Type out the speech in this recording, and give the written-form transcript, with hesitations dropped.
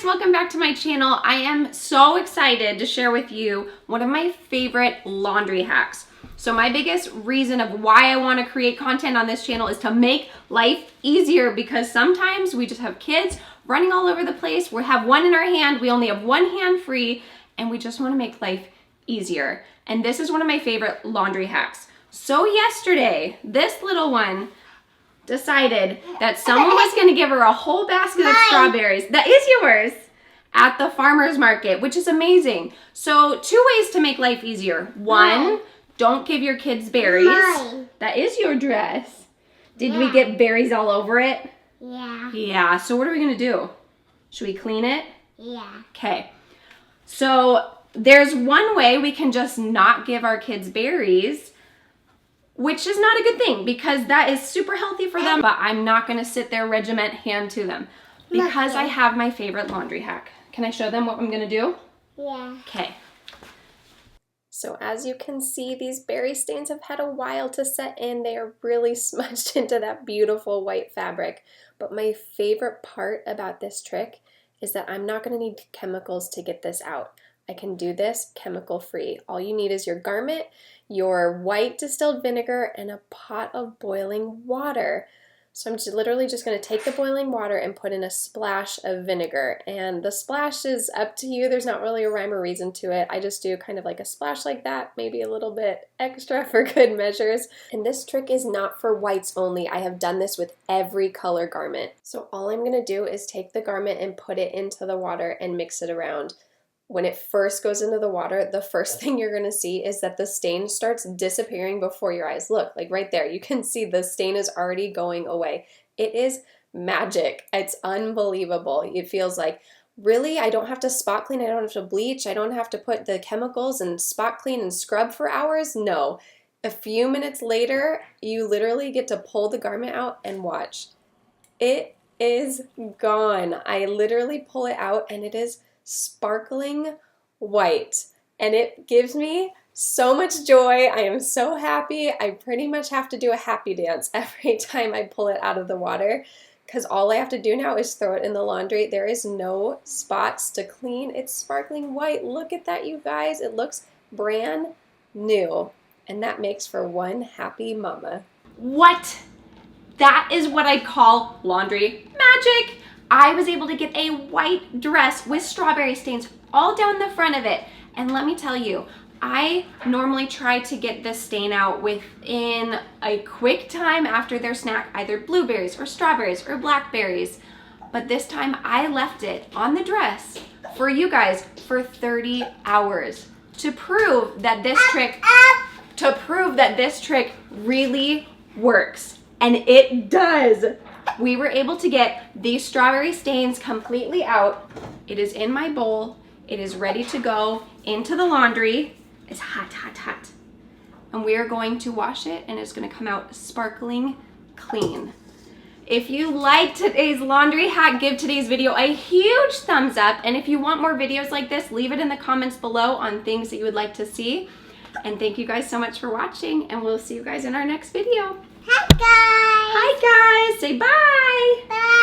guys, welcome back to my channel. I am so excited to share with you one of my favorite laundry hacks. So my biggest reason of why I want to create content on this channel is to make life easier, because sometimes we just have kids running all over the place. We have one in our hand, we only have one hand free, and we just want to make life easier. And this is one of my favorite laundry hacks. So yesterday, this little one decided that someone was going to give her a whole basket of strawberries. That is yours. At the farmer's market, which is amazing. So 2 ways to make life easier. One, don't give your kids berries. That is your dress. Did we get berries all over it? Yeah. Yeah, so what are we going to do? Should we clean it? Yeah. Okay. So there's one way we can just not give our kids berries, which is not a good thing because that is super healthy for them, but I'm not going to sit there regiment hand to them because I have my favorite laundry hack. Can I show them what I'm going to do? Yeah. Okay. So as you can see, these berry stains have had a while to set in. They are really smudged into that beautiful white fabric. But my favorite part about this trick is that I'm not going to need chemicals to get this out. I can do this chemical free. All you need is your garment, your white distilled vinegar, and a pot of boiling water. So I'm literally just going to take the boiling water and put in a splash of vinegar. And the splash is up to you. There's not really a rhyme or reason to it. I just do kind of like a splash like that, maybe a little bit extra for good measures. And this trick is not for whites only. I have done this with every color garment. So all I'm going to do is take the garment and put it into the water and mix it around. When it first goes into the water, the first thing you're going to see is that the stain starts disappearing before your eyes. Look, like right there, you can see the stain is already going away. It is magic. It's unbelievable. It feels like, really, I don't have to spot clean, I don't have to bleach, I don't have to put the chemicals and spot clean and scrub for hours. No. A few minutes later, you literally get to pull the garment out and watch. It is gone. I literally pull it out and it is sparkling white, and it gives me so much joy. I am so happy. I pretty much have to do a happy dance every time I pull it out of the water, because all I have to do now is throw it in the laundry. There is no spots to clean. It's sparkling white. Look at that, you guys. It looks brand new, and that makes for one happy mama. What? That is what I call laundry magic. I was able to get a white dress with strawberry stains all down the front of it. And let me tell you, I normally try to get this stain out within a quick time after their snack, either blueberries or strawberries or blackberries. But this time I left it on the dress for you guys for 30 hours to prove that this trick really works. And it does. We were able to get these strawberry stains completely out. It is in my bowl. It is ready to go into the laundry. It's hot, hot, hot. And we are going to wash it, and it's going to come out sparkling clean. If you liked today's laundry hack, give today's video a huge thumbs up. And if you want more videos like this, leave it in the comments below on things that you would like to see. And thank you guys so much for watching, and we'll see you guys in our next video. Hi, guys. Hi, guys. Say bye. Bye.